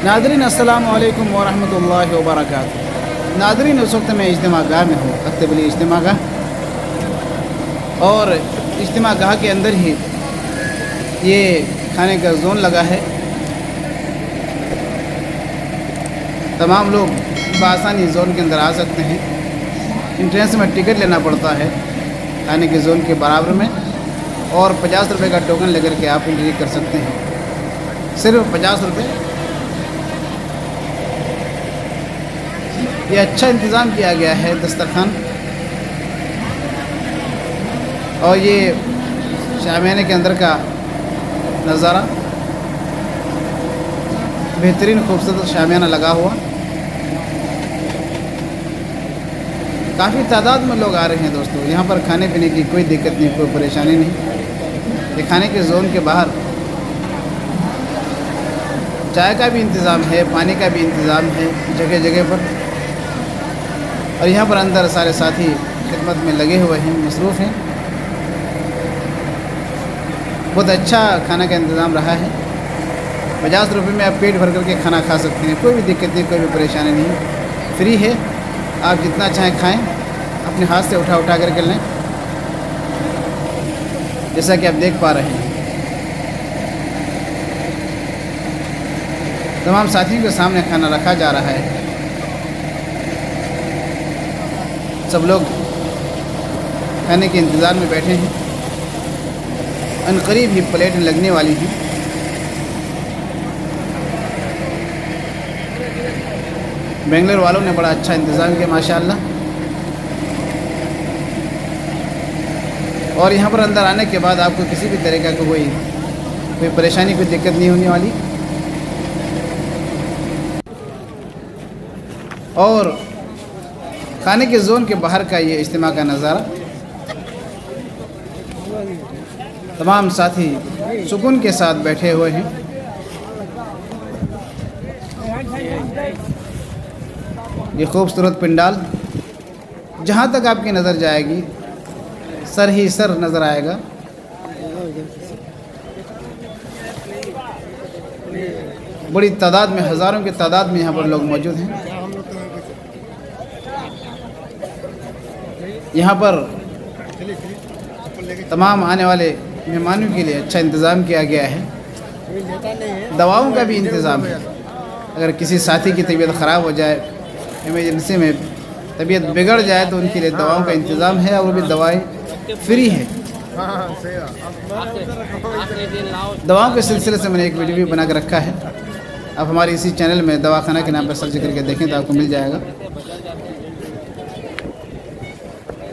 Nadreen अस्सलामु अलैकुम व रहमतुल्लाहि व बरकातुहू। नादरीन, उस वक्त मैं इज्तिमा गाह में हूँ, अख्तबली इज्तिमा गाह, और इज्तिमा गाह के अंदर ही ये खाने का जोन लगा है। तमाम लोग बआसानी ज़ोन के अंदर आ सकते हैं। इंट्रेंस में टिकट लेना पड़ता है खाने के ज़ोन के बराबर में, और 50 रुपये का टोकन लेकर के आप एंट्री कर सकते हैं, सिर्फ 50 रुपये। ये अच्छा इंतज़ाम किया गया है दस्तरखान, और ये शामियाने के अंदर का नज़ारा, बेहतरीन खूबसूरत शामियाना लगा हुआ। काफ़ी तादाद में लोग आ रहे हैं दोस्तों। यहाँ पर खाने पीने की कोई दिक्कत नहीं, कोई परेशानी नहीं। ये खाने के ज़ोन के बाहर चाय का भी इंतज़ाम है, पानी का भी इंतज़ाम है जगह जगह पर, और यहाँ पर अंदर सारे साथी खिदमत में लगे हुए हैं, मसरूफ़ हैं। बहुत अच्छा खाना का इंतज़ाम रहा है। 50 रुपये में आप पेट भर करके खाना खा सकते हैं, कोई भी दिक्कत नहीं, कोई भी परेशानी नहीं, फ्री है। आप जितना चाहें खाएं, अपने हाथ से उठा उठा करके लें, जैसा कि आप देख पा रहे हैं। तमाम साथियों के सामने खाना रखा जा रहा है। सब लोग खाने के इंतज़ार में बैठे हैं। अनकरीब ही प्लेटें लगने वाली हैं। बेंगलोर वालों ने बड़ा अच्छा इंतज़ाम किया माशाअल्लाह। और यहाँ पर अंदर आने के बाद आपको किसी भी तरह का कोई परेशानी, कोई दिक्कत नहीं होने वाली। और खाने के ज़ोन के बाहर का ये इज्तिमा का नज़ारा, तमाम साथी सुकून के साथ बैठे हुए हैं। ये खूबसूरत पंडाल, जहाँ तक आपकी नज़र जाएगी सर ही सर नज़र आएगा। बड़ी तादाद में, हज़ारों की तादाद में यहाँ पर लोग मौजूद हैं। यहाँ पर तमाम आने वाले मेहमानों के लिए अच्छा इंतज़ाम किया गया है। दवाओं का भी इंतज़ाम है। अगर किसी साथी की तबीयत ख़राब हो जाए, इमरजेंसी में तबीयत बिगड़ जाए, तो उनके लिए दवाओं का इंतज़ाम है, और वो भी दवाएं फ्री है। दवाओं के सिलसिले से मैंने एक वीडियो भी बना कर रखा है। आप हमारे इसी चैनल में दवाखाना के नाम पर सर्च करके देखें तो आपको मिल जाएगा।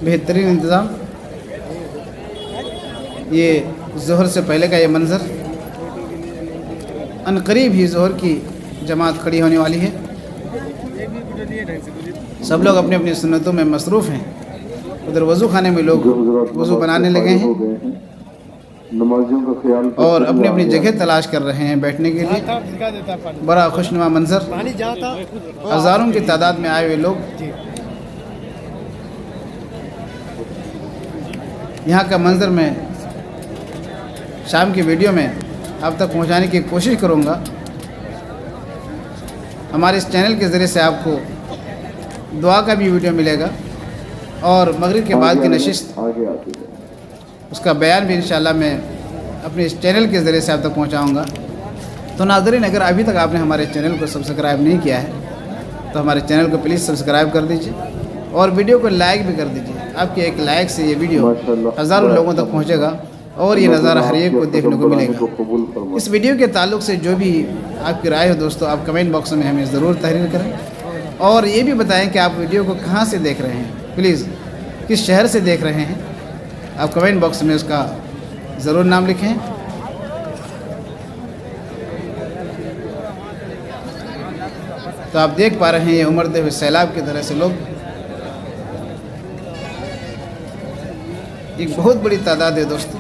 बेहतरीन इंतज़ाम। ये ज़ोहर से पहले का ये मंज़र, अनकरीब ही ज़ोहर की जमात खड़ी होने वाली है। सब लोग अपनी अपनी सुन्नतों में मसरूफ़ हैं। उधर वज़ू खाने में लोग वज़ू बनाने लगे हैं और अपनी अपनी जगह तलाश कर रहे हैं बैठने के लिए। बड़ा खुशनुमा मंज़र, हज़ारों की तादाद में आए हुए लोग। यहाँ का मंज़र मैं शाम की वीडियो में आप तक पहुँचाने की कोशिश करूँगा। हमारे इस चैनल के ज़रिए से आपको दुआ का भी वीडियो मिलेगा, और मगरिब के बाद की नशिस्त, उसका बयान भी इंशाल्लाह मैं अपने इस चैनल के ज़रिए से आप तक पहुँचाऊँगा। तो नाज़रीन, अगर अभी तक आपने हमारे चैनल को सब्सक्राइब नहीं किया है तो हमारे चैनल को प्लीज़ सब्सक्राइब कर दीजिए, और वीडियो को लाइक भी कर दीजिए। आपके एक लाइक से ये वीडियो हज़ारों लोगों तक पहुँचेगा, और ये नज़ारा हर एक को देखने को मिलेगा। इस वीडियो के ताल्लुक़ से जो भी आपकी राय हो दोस्तों, आप कमेंट बॉक्स में हमें ज़रूर तहरीर करें, और ये भी बताएं कि आप वीडियो को कहाँ से देख रहे हैं, प्लीज़ किस शहर से देख रहे हैं। आप कमेंट बॉक्स में उसका ज़रूर नाम लिखें। तो आप देख पा रहे हैं ये उमड़ते हुए सैलाब की तरह से लोग, एक बहुत बड़ी तादाद है दोस्तों।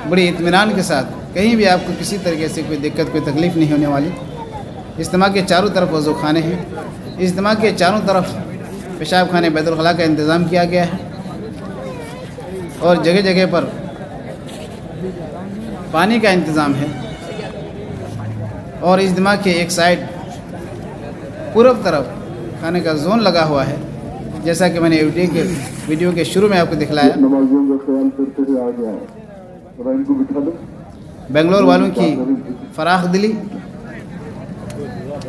बड़ी इत्मीनान के साथ, कहीं भी आपको किसी तरीके से कोई दिक्कत, कोई तकलीफ़ नहीं होने वाली। इज्तिमा के चारों तरफ वज़ू खाने हैं। इज्तिमा के चारों तरफ पेशाब खाने, बैतुल खला का इंतज़ाम किया गया है, और जगह जगह पर पानी का इंतज़ाम है। और इज्तिमा के एक साइड पूरब तरफ खाने का जोन लगा हुआ है, जैसा कि मैंने वीडियो के शुरू में आपको दिखलाया। नमाजियों का ख्याल करते हुए आ गया है, थोड़ा इनको बिठा दो। बेंगलोर वालों की फराख दिली,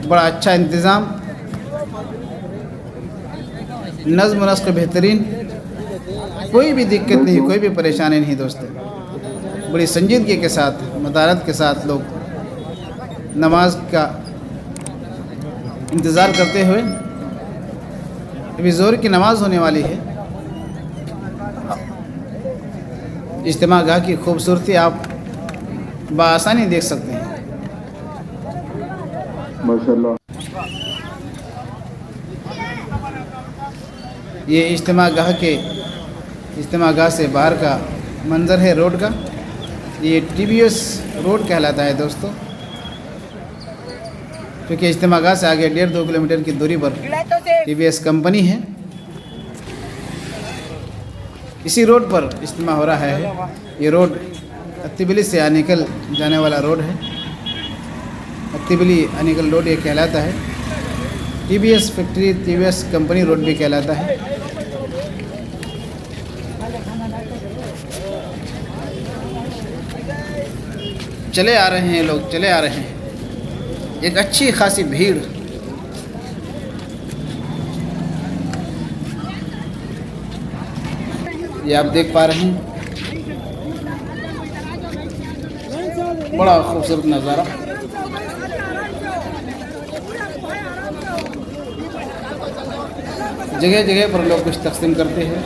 बड़ा अच्छा इंतज़ाम, नज़्म नस्क बेहतरीन, कोई भी दिक्कत नहीं, कोई भी परेशानी नहीं दोस्तों। बड़ी संजीदगी के साथ, मतारत के साथ लोग नमाज का इंतज़ार करते हुए, अभी ज़ोहर की नमाज़ होने वाली है। इज्तिमा गाह की खूबसूरती आप बआसानी देख सकते हैं। माशाल्लाह। ये इज्तिमा गाह से बाहर का मंज़र है रोड का। ये TBS रोड कहलाता है दोस्तों, क्योंकि इज्तिमा गाह से आगे 1.5-2 किलोमीटर की दूरी पर TBS कंपनी है। इसी रोड पर इज्तिमा हो रहा है। ये रोड अत्तिबिली से अनिकल जाने वाला रोड है। अत्तिबिली अनिकल रोड ये कहलाता है। TBS factory, TBS company road भी कहलाता है। चले आ रहे हैं लोग, चले आ रहे हैं, एक अच्छी खासी भीड़। ये आप देख पा रहे हैं, बड़ा खूबसूरत नज़ारा। जगह जगह पर लोग कुछ तकसीम करते हैं।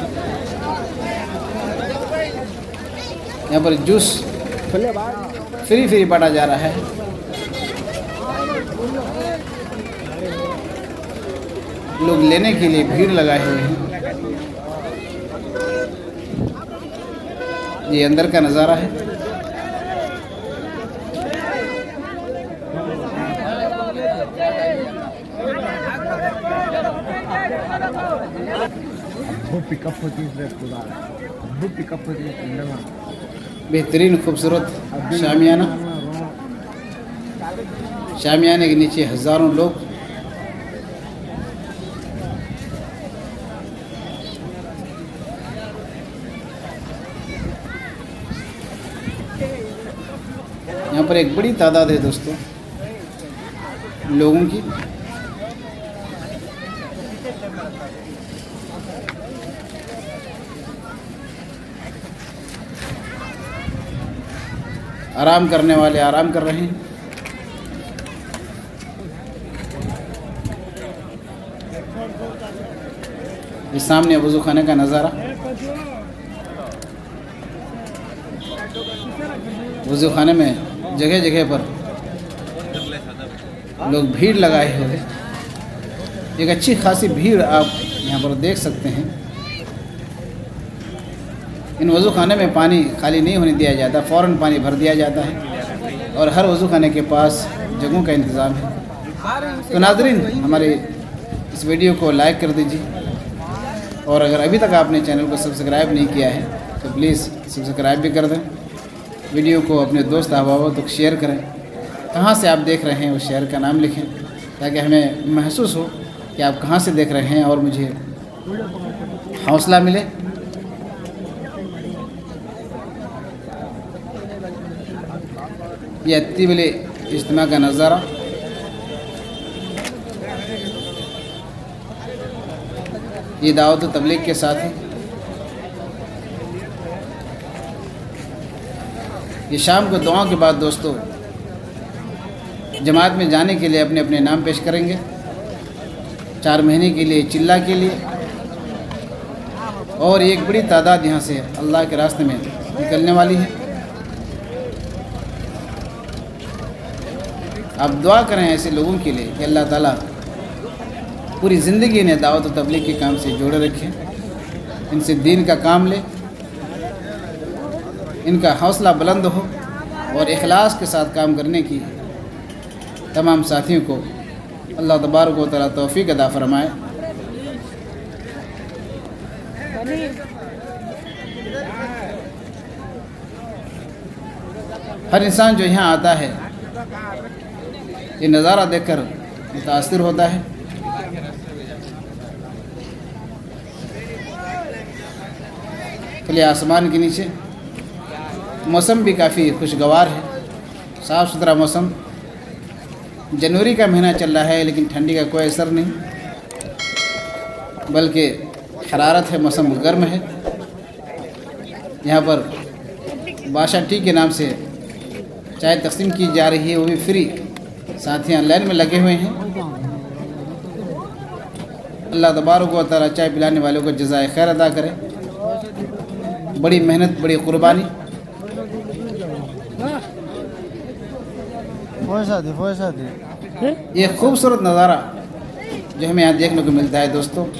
यहाँ पर जूस फ्री बांटा जा रहा है। लोग लेने के लिए भीड़ लगाए हुए हैं। ये अंदर का नज़ारा है। बेहतरीन खूबसूरत शामियाने के नीचे हज़ारों लोग। यहाँ पर एक बड़ी तादाद है दोस्तों लोगों की। आराम करने वाले आराम कर रहे हैं। ये सामने वज़ू खाने का नज़ारा। वज़ू खाने में जगह जगह पर लोग भीड़ लगाए हुए। एक अच्छी खासी भीड़ आप यहाँ पर देख सकते हैं। इन वज़ू खाने में पानी खाली नहीं होने दिया जाता, फ़ौरन पानी भर दिया जाता है और हर वज़ू खाने के पास जगहों का इंतज़ाम है। तो नाज़रीन, हमारे इस वीडियो को लाइक कर दीजिए और अगर अभी तक आपने चैनल को सब्सक्राइब नहीं किया है तो प्लीज़ सब्सक्राइब भी कर दें। वीडियो को अपने दोस्त अहबाब तक शेयर करें। कहाँ से आप देख रहे हैं उस शहर का नाम लिखें, ताकि हमें महसूस हो कि आप कहाँ से देख रहे हैं और मुझे हौसला मिले। ये अत्तिबिली इज्तिमा का नज़ारा। ये दावत तबलीग के साथ है। ये शाम को दुआ के बाद दोस्तों जमात में जाने के लिए अपने अपने नाम पेश करेंगे। 4 महीने के लिए चिल्ला के लिए, और एक बड़ी तादाद यहाँ से अल्लाह के रास्ते में निकलने वाली है। आप दुआ करें ऐसे लोगों के लिए कि अल्लाह ताला पूरी ज़िंदगी इन्हें दावत और तबलीग के काम से जोड़े रखे, इनसे दीन का काम ले, इनका हौसला बुलंद हो और इखलास के साथ काम करने की तमाम साथियों को अल्लाह तबारक व तआला तौफीक अता फरमाए। हर इंसान जो यहाँ आता है ये नज़ारा देखकर मुतासिर होता है। खुले आसमान के नीचे मौसम भी काफ़ी खुशगवार है, साफ़ सुथरा मौसम। जनवरी का महीना चल रहा है लेकिन ठंडी का कोई असर नहीं, बल्कि हरारत है, मौसम गर्म है। यहाँ पर बादशाह टी के नाम से चाय तकसीम की जा रही है, वो भी फ्री। साथियाँ लाइन में लगे हुए हैं। अल्लाह तबारक व तआला चाय पिलाने वालों को जज़ाए खैर अदा करे। बड़ी मेहनत, बड़ी कुर्बानी। ये खूबसूरत नज़ारा जो हमें यहाँ देखने को मिलता है दोस्तों,